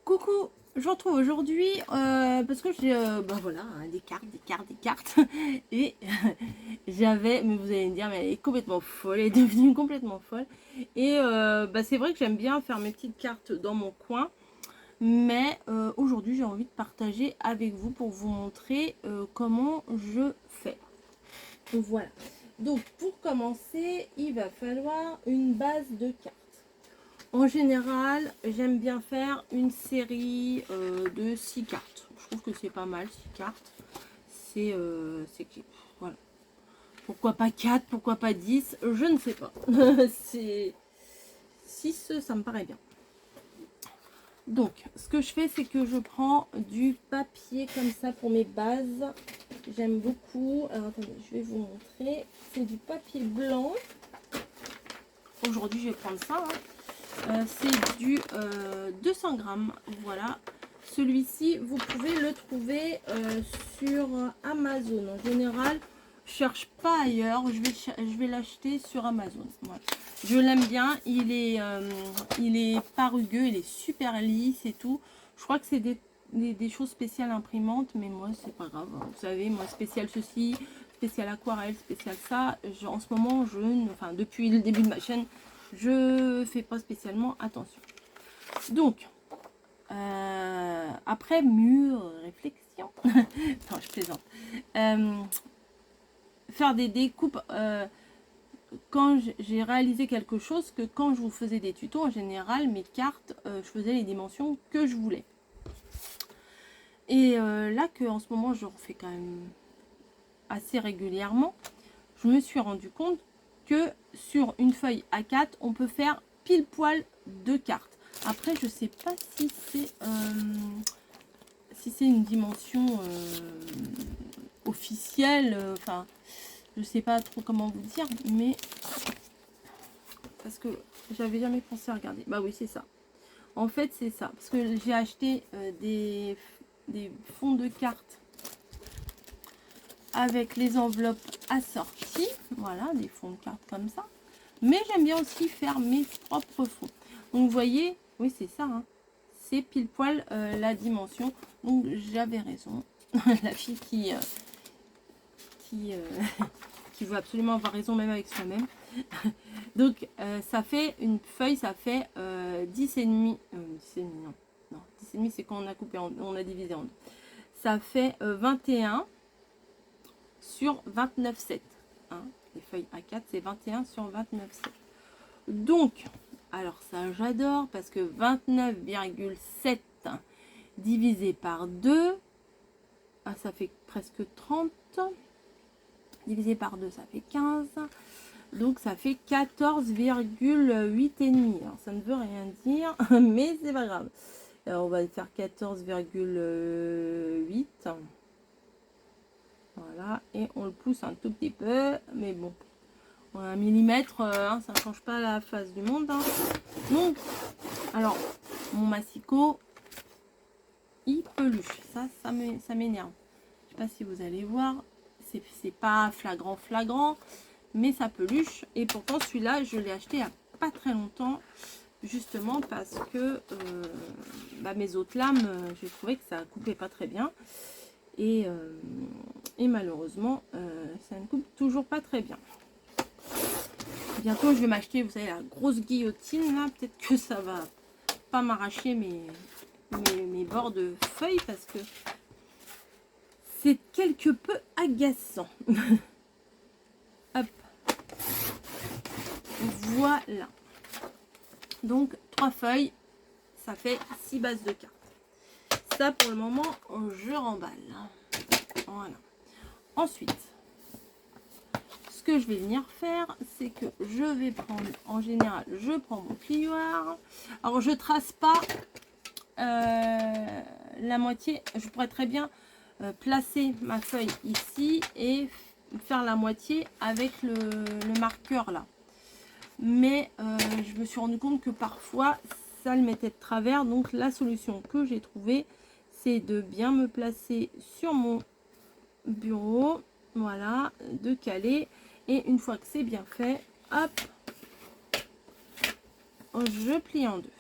Coucou, je vous retrouve aujourd'hui parce que j'ai voilà, hein, des cartes et j'avais, mais vous allez me dire, mais elle est complètement folle, elle est devenue complètement folle et c'est vrai que j'aime bien faire mes petites cartes dans mon coin, mais aujourd'hui j'ai envie de partager avec vous pour vous montrer comment je fais. Donc voilà, donc pour commencer il va falloir une base de cartes. En général, j'aime bien faire une série de 6 cartes. Je trouve que c'est pas mal, 6 cartes. C'est voilà. Pourquoi pas 4, pourquoi pas 10, je ne sais pas. C'est 6, ça me paraît bien. Donc, ce que je fais, c'est que je prends du papier comme ça pour mes bases. J'aime beaucoup. Alors, attendez, je vais vous montrer. C'est du papier blanc. Aujourd'hui, je vais prendre ça. C'est du 200 grammes, voilà. Celui-ci, vous pouvez le trouver sur Amazon. En général, je cherche pas ailleurs, je vais l'acheter sur Amazon. Voilà. Je l'aime bien, il est pas rugueux, il est super lisse et tout. Je crois que c'est des choses spéciales imprimantes, mais moi, c'est pas grave. Vous savez, moi, spécial ceci, spécial aquarelle, spécial ça. En ce moment, enfin, depuis le début de ma chaîne, je fais pas spécialement attention. Donc, après mûre réflexion, non, je plaisante, faire des découpes, quand j'ai réalisé quelque chose, que quand je vous faisais des tutos, en général, mes cartes, je faisais les dimensions que je voulais. Et là, que en ce moment, je refais quand même assez régulièrement, je me suis rendu compte que sur une feuille A4, on peut faire pile poil 2 cartes. Après, je sais pas si c'est une dimension officielle. Enfin, je sais pas trop comment vous dire, mais parce que j'avais jamais pensé à regarder. Bah oui, c'est ça. En fait, c'est ça. Parce que j'ai acheté des fonds de cartes avec les enveloppes assorties. Voilà, des fonds de cartes comme ça. Mais j'aime bien aussi faire mes propres fonds. Donc vous voyez, oui c'est ça, hein, c'est pile poil la dimension. Donc j'avais raison. La fille qui qui veut absolument avoir raison même avec soi-même. Donc ça fait une feuille, ça fait 10 et demi. 10 et demi, non. Non, 10 et demi c'est quand on a coupé, on a divisé en deux. Ça fait 21 sur 29,7. Hein, les feuilles A4, c'est 21 sur 29,7. Donc, alors ça j'adore parce que 29,7 divisé par 2, ça fait presque 30. Divisé par 2, ça fait 15. Donc ça fait 14,8 et demi. Alors ça ne veut rien dire, mais c'est pas grave. Alors on va faire 14,8. Voilà, et on le pousse un tout petit peu, mais bon, un millimètre, hein, ça ne change pas la face du monde. Hein. Donc, alors, mon massicot, il peluche. Ça m'énerve. Je sais pas si vous allez voir, c'est pas flagrant, mais ça peluche. Et pourtant, celui-là, je l'ai acheté il n'y a pas très longtemps, justement parce que mes autres lames, j'ai trouvé que ça coupait pas très bien. Et malheureusement, ça ne coupe toujours pas très bien. Bientôt, je vais m'acheter, vous savez, la grosse guillotine, là. Peut-être que ça va pas m'arracher mes bords de feuilles, parce que c'est quelque peu agaçant. Hop. Voilà. Donc, 3 feuilles, ça fait 6 bases de cartes. Ça, pour le moment, je remballe. Voilà. Ensuite, ce que je vais venir faire, c'est que je vais prendre, en général, je prends mon plioir. Alors, je trace pas la moitié. Je pourrais très bien placer ma feuille ici et faire la moitié avec le marqueur là. Mais je me suis rendu compte que parfois, ça le mettait de travers. Donc, la solution que j'ai trouvée, c'est de bien me placer sur mon bureau, voilà, de caler, et une fois que c'est bien fait, hop, je plie en deux.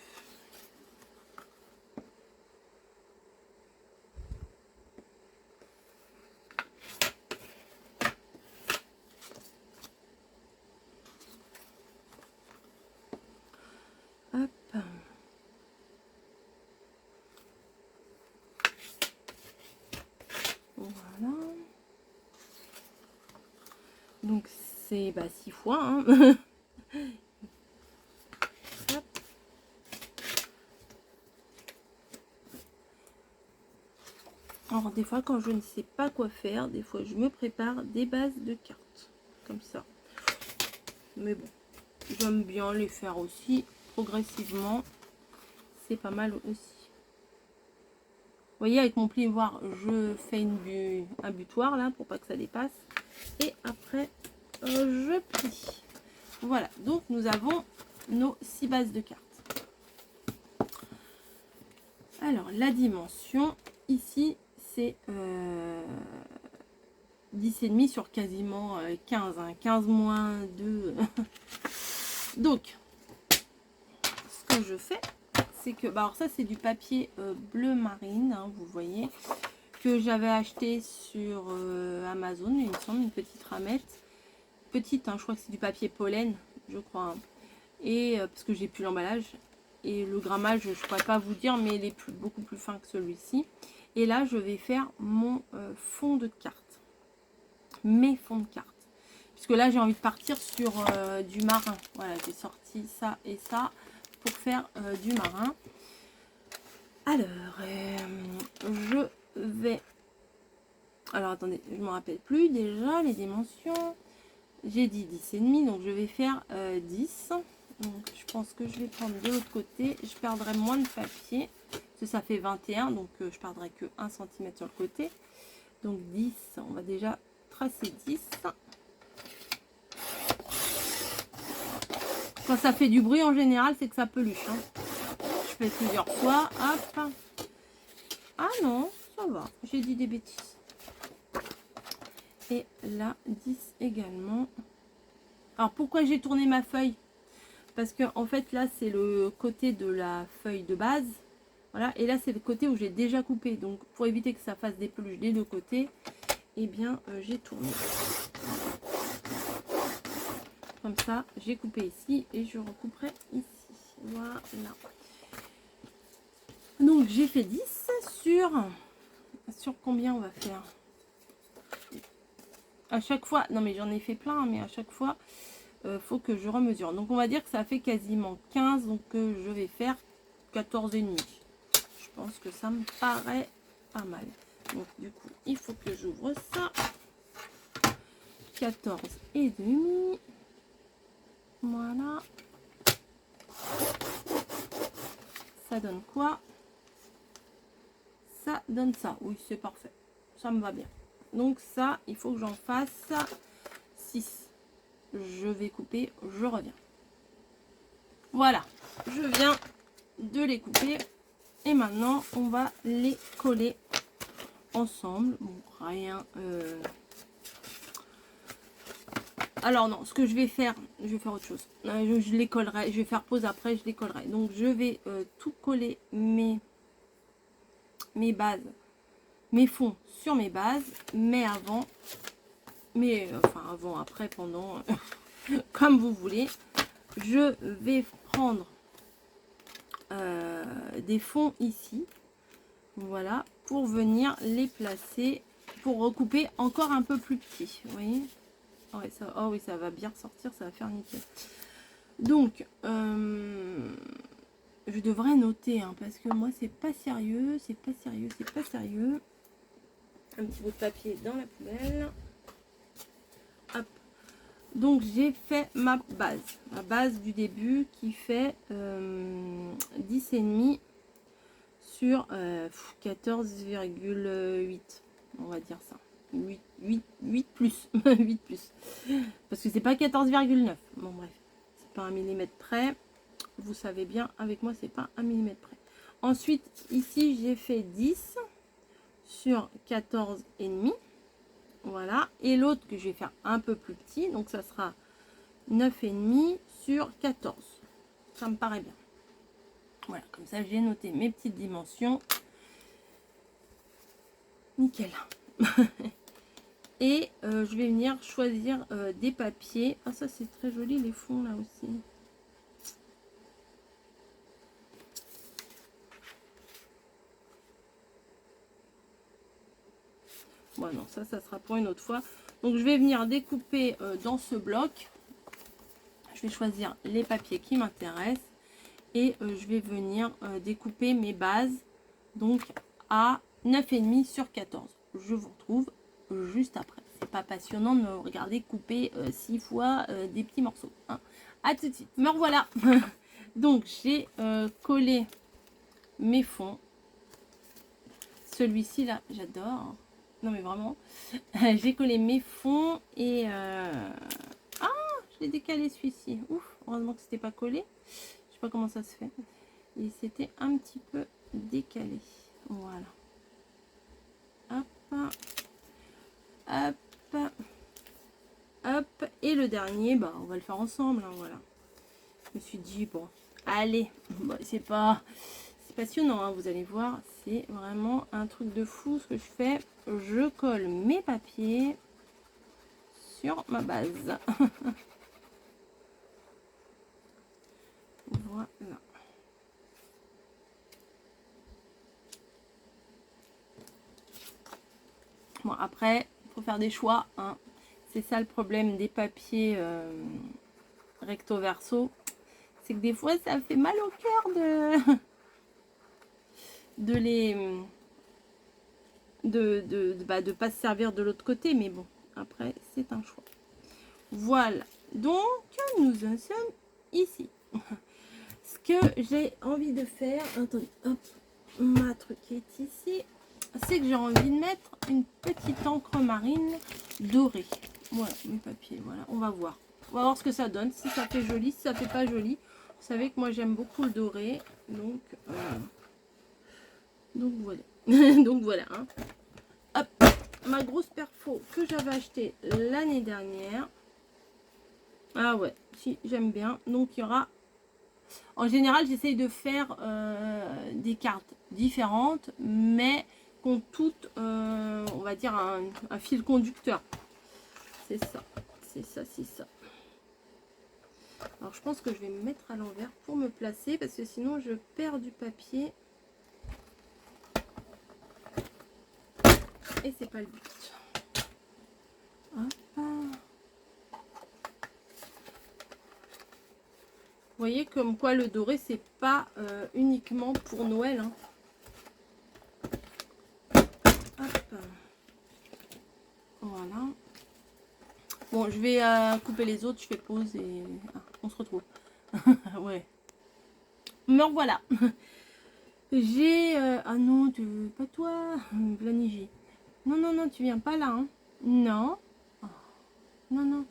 Donc c'est 6 fois. Hein. Alors des fois quand je ne sais pas quoi faire, des fois je me prépare des bases de cartes. Comme ça. Mais bon, j'aime bien les faire aussi progressivement. C'est pas mal aussi. Vous voyez, avec mon plioir, je fais un butoir là pour pas que ça dépasse. Et après, je plie. Voilà, donc nous avons nos 6 bases de cartes. Alors, la dimension, ici, c'est 10,5 sur quasiment 15. Hein, 15 moins 2. Donc, ce que je fais, c'est que... alors ça, c'est du papier bleu marine, hein, vous voyez, que j'avais acheté sur Amazon, il me semble, une petite ramette. Petite, hein, je crois que c'est du papier pollen, je crois. Hein. Et parce que j'ai plus l'emballage. Et le grammage, je ne pourrais pas vous dire, mais il est beaucoup plus fin que celui-ci. Et là, je vais faire mon fond de carte. Mes fonds de carte. Puisque là, j'ai envie de partir sur du marin. Voilà, j'ai sorti ça et ça pour faire du marin. Alors, je vais... alors, attendez, je ne me rappelle plus déjà les dimensions. J'ai dit 10,5, donc je vais faire 10. Donc, je pense que je vais prendre de l'autre côté. Je perdrai moins de papier. Parce que ça fait 21, donc je perdrai que 1 cm sur le côté. Donc 10, on va déjà tracer 10. Quand ça fait du bruit en général, c'est que ça peluche. Hein. Je fais plusieurs fois. Hop. Ah non, ça va. J'ai dit des bêtises. Et là, 10 également. Alors pourquoi j'ai tourné ma feuille? Parce que en fait là c'est le côté de la feuille de base. Voilà, et là c'est le côté où j'ai déjà coupé. Donc pour éviter que ça fasse des peluches des deux côtés, eh bien j'ai tourné. Comme ça, j'ai coupé ici et je recouperai ici. Voilà. Donc j'ai fait 10 sur combien on va faire? À chaque fois, non mais j'en ai fait plein, mais à chaque fois, faut que je remesure. Donc on va dire que ça fait quasiment 15, donc je vais faire 14,5. Je pense que ça me paraît pas mal. Donc du coup, il faut que j'ouvre ça. 14,5. Voilà. Ça donne quoi? Ça donne ça. Oui, c'est parfait. Ça me va bien. Donc ça, il faut que j'en fasse 6. Je vais couper, je reviens. Voilà, je viens de les couper. Et maintenant, on va les coller ensemble. Bon, rien... Alors non, ce que je vais faire autre chose. Je les collerai, je vais faire pause après, je les collerai. Donc je vais tout coller mes bases, mes fonds sur mes bases, mais avant, enfin avant, après, pendant, comme vous voulez. Je vais prendre des fonds ici, voilà, pour venir les placer, pour recouper encore un peu plus petit, vous voyez. Ouais, ça, oh oui, ça va bien ressortir, ça va faire nickel. Donc, je devrais noter, hein, parce que moi, c'est pas sérieux, c'est pas sérieux, c'est pas sérieux. Un petit bout de papier dans la poubelle. Hop. Donc, j'ai fait ma base du début qui fait 10,5 sur 14,8. On va dire ça. 8 plus. 8 plus. Parce que c'est pas 14,9. Bon, bref. C'est pas un millimètre près. Vous savez bien, avec moi, c'est pas un millimètre près. Ensuite, ici, j'ai fait 10 sur 14,5. Voilà. Et l'autre que je vais faire un peu plus petit. Donc, ça sera 9,5 sur 14. Ça me paraît bien. Voilà. Comme ça, j'ai noté mes petites dimensions. Nickel. Et je vais venir choisir des papiers. Ah, ça, c'est très joli, les fonds, là aussi. Bon, non, ça sera pour une autre fois. Donc je vais venir découper dans ce bloc. Je vais choisir les papiers qui m'intéressent. Et je vais venir découper mes bases. Donc à 9,5 sur 14. Je vous retrouve juste après. C'est pas passionnant de me regarder couper 6 fois des petits morceaux. Hein. À tout de suite. Me revoilà. Donc j'ai collé mes fonds. Celui-ci là, j'adore. Non mais vraiment. J'ai collé mes fonds et... Ah, je l'ai décalé celui-ci. Ouf, heureusement que c'était pas collé. Je sais pas comment ça se fait. Et c'était un petit peu décalé. Voilà. Hop. Hop. Hop. Et le dernier, bah, on va le faire ensemble. Hein, voilà. Je me suis dit, bon, allez. Bah, c'est passionnant, hein, vous allez voir. C'est vraiment un truc de fou ce que je fais. Je colle mes papiers sur ma base. Voilà. Bon, après, il faut faire des choix. Hein. C'est ça le problème des papiers recto verso. C'est que des fois, ça fait mal au cœur de pas se servir de l'autre côté. Mais bon, après, c'est un choix. Voilà. Donc, nous en sommes ici. Ce que j'ai envie de faire... Attendez, hop. Ma truc est ici. C'est que j'ai envie de mettre une petite encre marine dorée. Voilà, mes papiers, voilà, on va voir. On va voir ce que ça donne, si ça fait joli, si ça fait pas joli. Vous savez que moi j'aime beaucoup le doré, donc voilà. Donc voilà. Hein. Hop, ma grosse perfo que j'avais acheté l'année dernière. Ah ouais, si, j'aime bien. Donc il y aura... En général, j'essaye de faire des cartes différentes, mais qu'on toutes, on va dire, un fil conducteur. C'est ça, c'est ça, c'est ça. Alors, je pense que je vais me mettre à l'envers pour me placer, parce que sinon, je perds du papier. Et c'est pas le but. Hop. Vous voyez comme quoi le doré, c'est pas uniquement pour Noël. Hein. Hop. Voilà. Bon, je vais couper les autres, je fais pause et on se retrouve. Ouais. Me revoilà. J'ai... ah non, pas toi, Planigi. Non, non, non, tu viens pas là. Hein. Non. Oh. Non, non.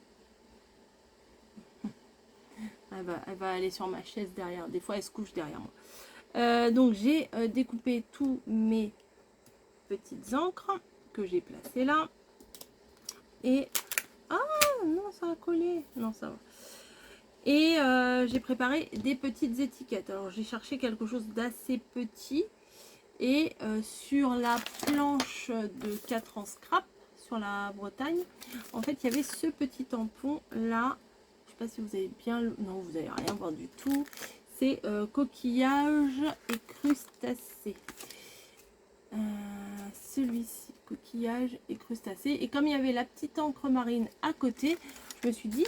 Elle va aller sur ma chaise derrière. Des fois, elle se couche derrière moi. Donc, j'ai découpé tous mes petites encres que j'ai placées là. Et... Ah, non, ça a collé. Non, ça va. Et j'ai préparé des petites étiquettes. Alors, j'ai cherché quelque chose d'assez petit. Et sur la planche de 4 en scrap, sur la Bretagne, en fait, il y avait ce petit tampon là. Je sais pas si vous avez bien... Non, vous n'allez rien voir du tout. C'est coquillage et crustacés. Celui-ci, coquillage et crustacés. Et comme il y avait la petite encre marine à côté, je me suis dit,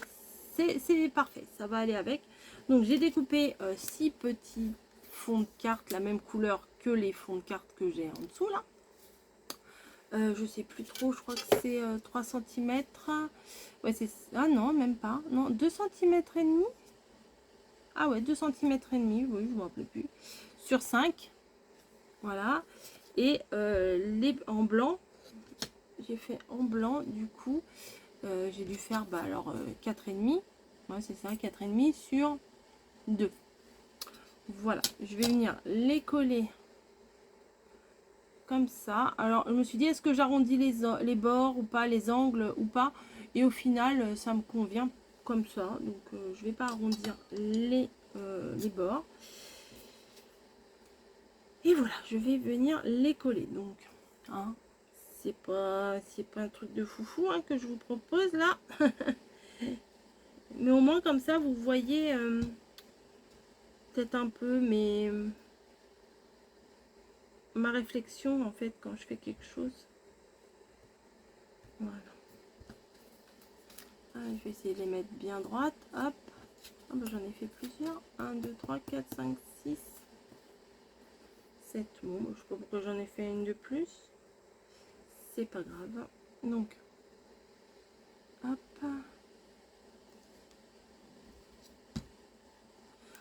c'est parfait, ça va aller avec. Donc, j'ai découpé 6 petits fonds de carte, la même couleur que les fonds de carte que j'ai en dessous là. Je sais plus trop, je crois que c'est 3 cm. Ouais, c'est... Ah non, même pas. Non, 2 cm et demi. Ah ouais, 2 cm et demi, oui, je ne me rappelle plus. Sur 5. Voilà. Et en blanc, j'ai fait en blanc, du coup, j'ai dû faire, bah alors, 4,5. Ouais, c'est ça, 4,5 sur 2. Voilà, je vais venir les coller comme ça. Alors, je me suis dit, est-ce que j'arrondis les bords ou pas, les angles ou pas? Et au final, ça me convient comme ça. Donc, je vais pas arrondir les bords. Et voilà, je vais venir les coller. Donc, hein, c'est pas un truc de foufou hein, que je vous propose là. Mais au moins, comme ça, vous voyez peut-être un peu ma réflexion en fait quand je fais quelque chose. Voilà. je vais essayer de les mettre bien droites. Hop. Ah bah, j'en ai fait plusieurs. 1, 2, 3, 4, 5, 6, 7. Bon, je sais pas pourquoi j'en ai fait une de plus. C'est pas grave. Donc, hop.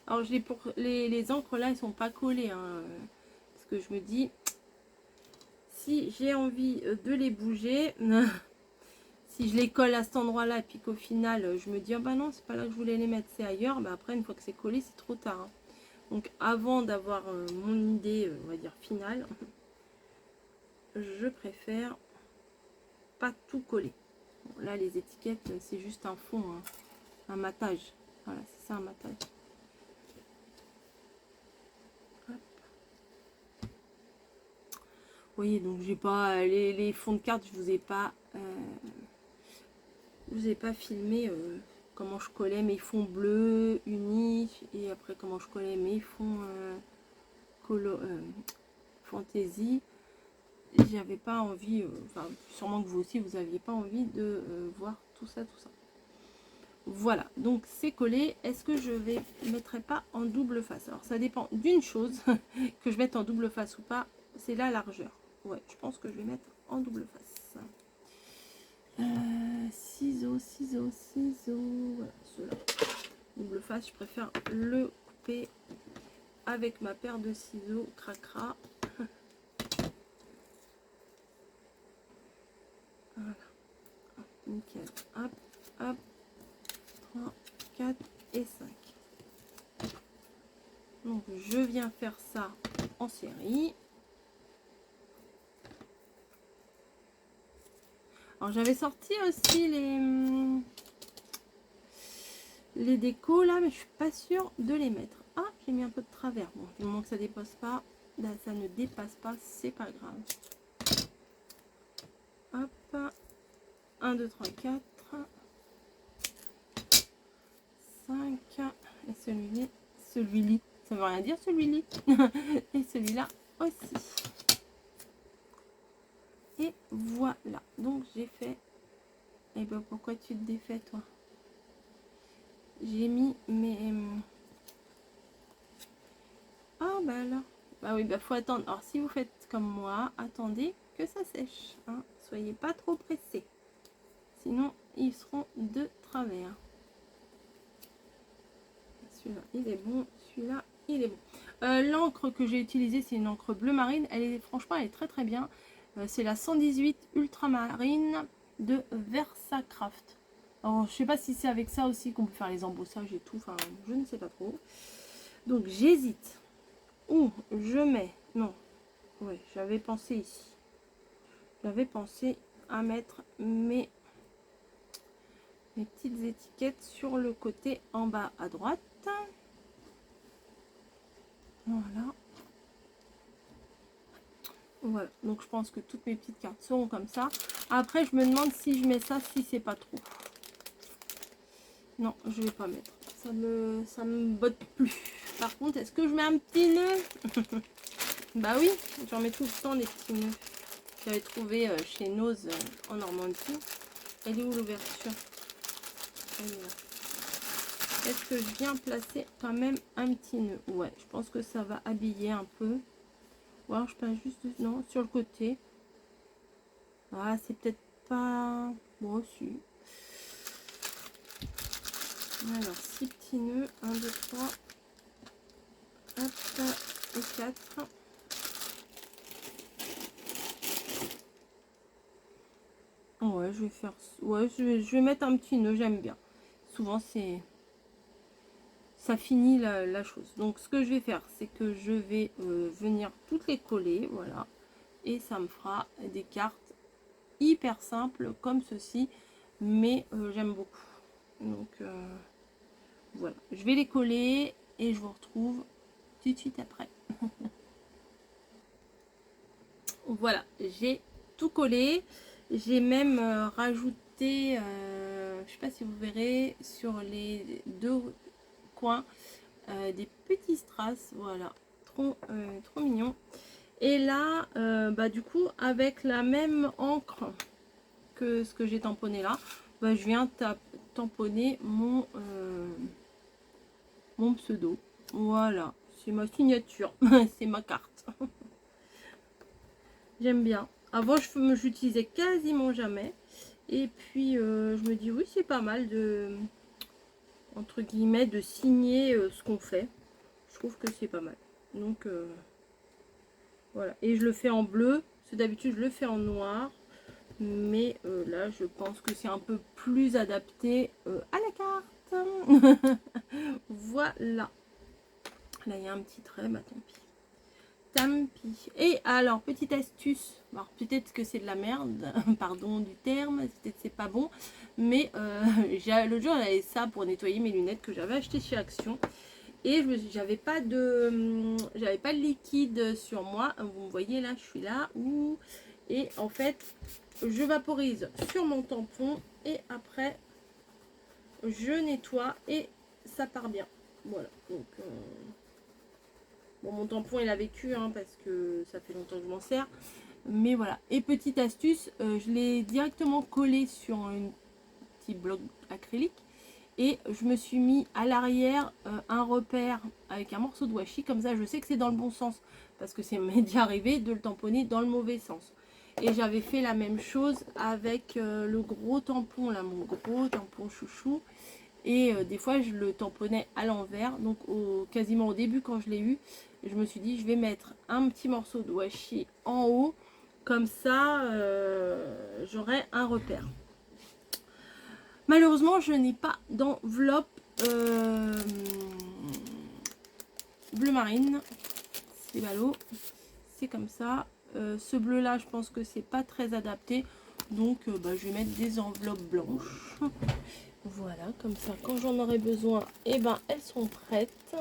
Alors, pour les encres là, elles sont pas collées. Hein, parce que je me dis, si j'ai envie de les bouger, si je les colle à cet endroit-là, et puis qu'au final, je me dis, ah bah non, c'est pas là que je voulais les mettre, c'est ailleurs. Bah après, une fois que c'est collé, c'est trop tard. Hein. Donc, avant d'avoir mon idée, on va dire, finale, je préfère pas tout coller. Bon, là, les étiquettes, c'est juste un fond, hein, un matage. Voilà, c'est ça, un matage. Vous voyez, donc j'ai pas les fonds de cartes, je vous ai pas filmé comment je collais mes fonds bleus unis et après comment je collais mes fonds fantaisie. J'avais pas envie, enfin sûrement que vous aussi vous aviez pas envie de voir tout ça. Voilà, donc c'est collé. Est-ce que je vais mettrai pas en double face? Alors ça dépend d'une chose, que je mette en double face ou pas, c'est la largeur. Ouais, je pense que je vais mettre en double face. Ciseaux. Voilà, ceux-là. Double face, je préfère le couper avec ma paire de ciseaux cracra. Voilà. Nickel. Hop, hop. 3, 4 et 5. Donc je viens faire ça en série. Alors j'avais sorti aussi les décos là, mais je suis pas sûre de les mettre. Ah, j'ai mis un peu de travers. Bon, du moment que ça dépasse pas, là, ça ne dépasse pas, c'est pas grave. Hop, 1, 2, 3, 4, 5, et celui-là, ça veut rien dire celui-là, et celui-là aussi. Et voilà, donc j'ai fait. Et ben pourquoi tu te défais toi? J'ai mis mes. Ah bah alors. Bah oui, bah faut attendre. Alors si vous faites comme moi, attendez que ça sèche. Hein. Soyez pas trop pressés. Sinon, ils seront de travers. Celui-là, il est bon. Celui-là, il est bon. L'encre que j'ai utilisée, c'est une encre bleu marine. Franchement, elle est très très bien. C'est la 118 ultramarine de Versacraft. Alors, je sais pas si c'est avec ça aussi qu'on peut faire les embossages et tout. Enfin, je ne sais pas trop. Donc, j'hésite. Où je mets... Non. Ouais, j'avais pensé ici. J'avais pensé à mettre mes petites étiquettes sur le côté en bas à droite. Voilà. Voilà, donc je pense que toutes mes petites cartes seront comme ça. Après, je me demande si je mets ça, si c'est pas trop. Non, je vais pas mettre. Ça me botte plus. Par contre, est-ce que je mets un petit nœud? Bah oui, j'en mets tout le temps des petits nœuds. J'avais trouvé chez Nose en Normandie. Elle est où l'ouverture? Est-ce que je viens placer quand même un petit nœud? Ouais, je pense que ça va habiller un peu. Ou alors je passe juste... Non, sur le côté. Ah, c'est peut-être pas... Bon, si. Alors, 6 petits nœuds. 1, 2, 3. Hop, et 4. Ouais, je vais faire... Ouais, je vais mettre un petit nœud, j'aime bien. Souvent, c'est... Ça finit la chose. Donc, ce que je vais faire, c'est que je vais venir toutes les coller, voilà. Et ça me fera des cartes hyper simples, comme ceci. Mais j'aime beaucoup. Donc, voilà. Je vais les coller et je vous retrouve tout de suite après. Voilà, j'ai tout collé. J'ai même rajouté, je sais pas si vous verrez, sur les deux coins, des petits strass. Voilà, trop mignon. Et là, bah, du coup, avec la même encre que ce que j'ai tamponné là, bah, je viens tamponner mon pseudo. Voilà, c'est ma signature, c'est ma carte. J'aime bien. Avant, j'utilisais quasiment jamais. Et puis, je me dis, oui, c'est pas mal de, entre guillemets, de signer ce qu'on fait. Je trouve que c'est pas mal. Donc, voilà. Et je le fais en bleu. D'habitude, je le fais en noir. Mais là, je pense que c'est un peu plus adapté à la carte. Voilà. Là, il y a un petit trait, bah tant pis. Tant pis. Et alors, petite astuce. Alors, peut-être que c'est de la merde, pardon du terme, peut-être c'est pas bon. Mais l'autre jour, j'avais ça pour nettoyer mes lunettes que j'avais acheté chez Action. Et j'avais pas de liquide sur moi. Vous me voyez là, je suis là. Et en fait, je vaporise sur mon tampon. Et après, je nettoie et ça part bien. Voilà. Donc, bon, mon tampon, il a vécu hein, parce que ça fait longtemps que je m'en sers. Mais voilà. Et petite astuce, je l'ai directement collé sur un petit bloc acrylique. Et je me suis mis à l'arrière un repère avec un morceau de washi. Comme ça, je sais que c'est dans le bon sens. Parce que c'est m'est déjà arrivé de le tamponner dans le mauvais sens. Et j'avais fait la même chose avec le gros tampon, là, mon gros tampon chouchou. Et des fois, je le tamponnais à l'envers. Donc, quasiment au début, quand je l'ai eu, je me suis dit, je vais mettre un petit morceau de washi en haut. Comme ça, j'aurai un repère. Malheureusement, je n'ai pas d'enveloppe bleu marine. C'est ballot. C'est comme ça. Ce bleu là, je pense que c'est pas très adapté. Donc, je vais mettre des enveloppes blanches. Voilà, comme ça, quand j'en aurai besoin, et ben, elles sont prêtes.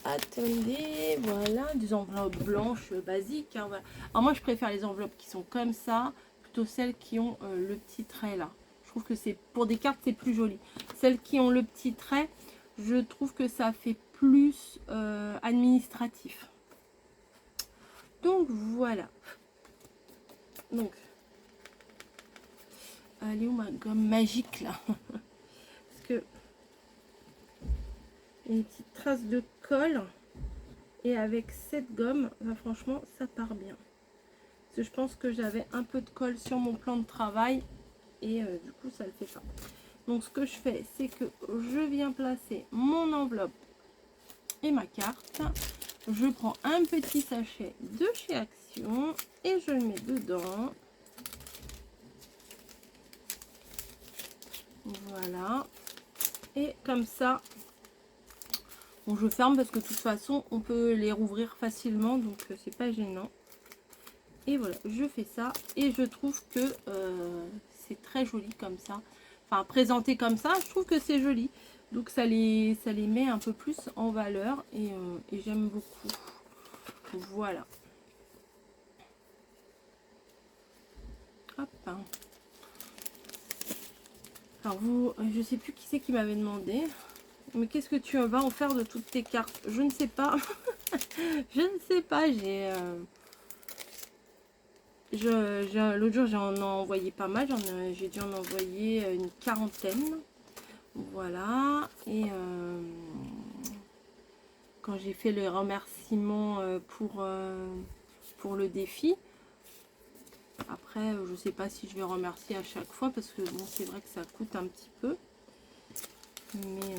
Attendez, voilà, des enveloppes blanches basiques. Hein, voilà. Alors moi, je préfère les enveloppes qui sont comme ça, plutôt celles qui ont le petit trait là. Je trouve que c'est pour des cartes, c'est plus joli. Celles qui ont le petit trait, je trouve que ça fait plus administratif. Donc voilà. Donc, elle est où ma gomme magique là? Parce que une petite trace de colle et avec cette gomme, bah, franchement, ça part bien. Parce que je pense que j'avais un peu de colle sur mon plan de travail et du coup, ça le fait pas. Donc, ce que je fais, c'est que je viens placer mon enveloppe et ma carte. Je prends un petit sachet de chez Action et je le mets dedans. Voilà. Et comme ça, bon, je ferme parce que de toute façon, on peut les rouvrir facilement, donc c'est pas gênant. Et voilà, je fais ça et je trouve que c'est très joli comme ça. Enfin, présenté comme ça, je trouve que c'est joli. Donc ça les met un peu plus en valeur et j'aime beaucoup. Voilà. Hop. Alors vous, je sais plus qui c'est qui m'avait demandé. Mais qu'est-ce que tu vas en faire de toutes tes cartes? Je ne sais pas. Je ne sais pas. L'autre jour, j'en ai envoyé pas mal. J'ai dû en envoyer une quarantaine. Voilà. Et quand j'ai fait le remerciement pour le défi, après, je ne sais pas si je vais remercier à chaque fois parce que bon, c'est vrai que ça coûte un petit peu. Mais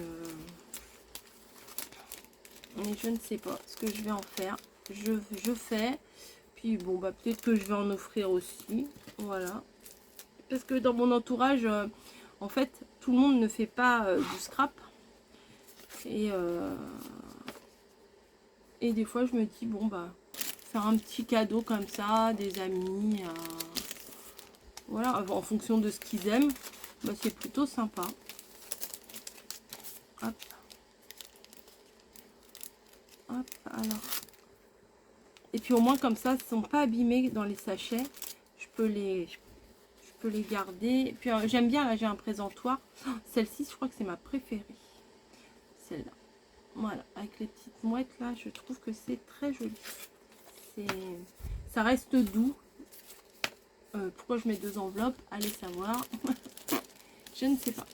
je ne sais pas ce que je vais en faire. Je fais. Puis bon, bah peut-être que je vais en offrir aussi. Voilà. Parce que dans mon entourage, en fait, tout le monde ne fait pas du scrap. Et des fois, je me dis, bon, bah, faire un petit cadeau comme ça, des amis. Voilà, en fonction de ce qu'ils aiment, bah, c'est plutôt sympa. Hop. Hop, alors. Et puis au moins comme ça, ils ne sont pas abîmés dans les sachets. Je peux les garder. Et puis j'aime bien, là j'ai un présentoir. Oh, celle-ci, je crois que c'est ma préférée. Celle-là. Voilà, avec les petites mouettes là, je trouve que c'est très joli. Ça reste doux. Pourquoi je mets deux enveloppes? Allez savoir. Je ne sais pas.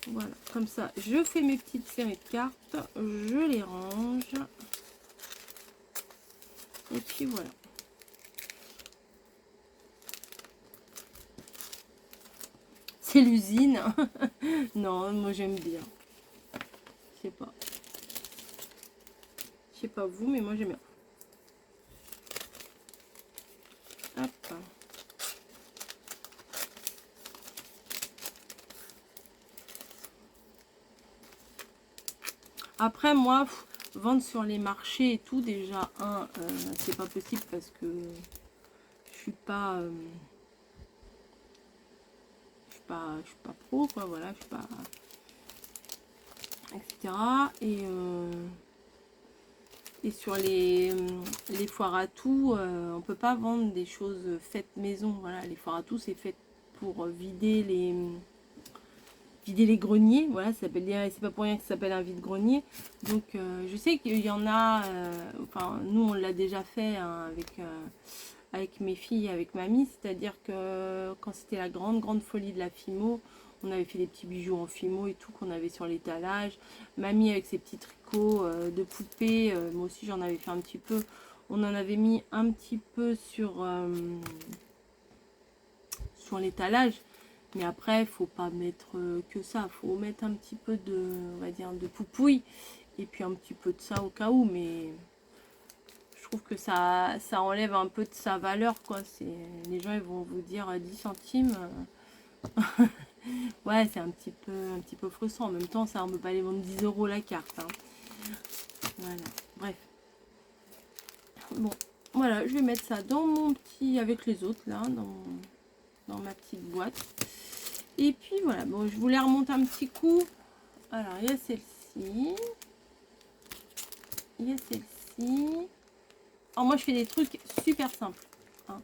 Voilà, comme ça, je fais mes petites séries de cartes, je les range. Et puis voilà. C'est l'usine. Non, moi j'aime bien. Je sais pas. Je sais pas vous, mais moi j'aime bien. Hop. Après, moi, vendre sur les marchés et tout, déjà, c'est pas possible parce que je suis pas... je suis pas pro, quoi, voilà, je suis pas... etc. Et sur les foires à tout, on peut pas vendre des choses faites maison, voilà, les foires à tout, c'est fait pour vider les greniers, voilà, ça s'appelle, c'est pas pour rien que ça s'appelle un vide-grenier. Donc je sais qu'il y en a, enfin nous on l'a déjà fait hein, avec mes filles, avec mamie, c'est-à-dire que quand c'était la grande folie de la Fimo, on avait fait des petits bijoux en Fimo et tout qu'on avait sur l'étalage. Mamie avec ses petits tricots de poupées, moi aussi j'en avais fait un petit peu. On en avait mis un petit peu sur l'étalage. Mais après, il faut pas mettre que ça. Il faut mettre un petit peu de, on va dire, de poupouille. Et puis un petit peu de ça au cas où. Mais je trouve que ça enlève un peu de sa valeur, quoi. Les gens, ils vont vous dire 10 centimes. Ouais, c'est un petit peu frustrant. En même temps, ça, on ne peut pas les vendre 10 € la carte. Hein. Voilà. Bref. Bon. Voilà, je vais mettre ça dans mon petit, avec les autres, là, dans ma petite boîte. Et puis voilà, bon, je voulais remonter un petit coup. Alors, il y a celle-ci. Il y a celle-ci. Alors, moi, je fais des trucs super simples. Hein.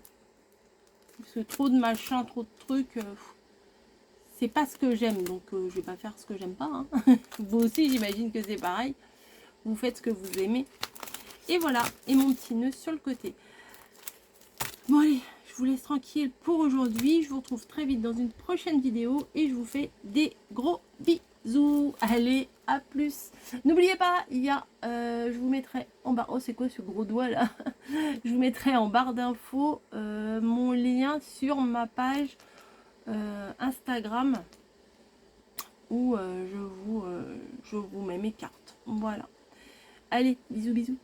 Parce que trop de machin, trop de trucs, c'est pas ce que j'aime. Donc, je vais pas faire ce que j'aime pas. Hein. Vous aussi, j'imagine que c'est pareil. Vous faites ce que vous aimez. Et voilà, et mon petit nœud sur le côté. Bon, allez, je vous laisse tranquille pour aujourd'hui. Je vous retrouve très vite dans une prochaine vidéo. Et je vous fais des gros bisous. Allez, à plus. N'oubliez pas, il y a, je vous mettrai en barre. Oh, c'est quoi ce gros doigt là? Je vous mettrai en barre d'infos mon lien sur ma page Instagram où je vous mets mes cartes. Voilà. Allez, bisous, bisous.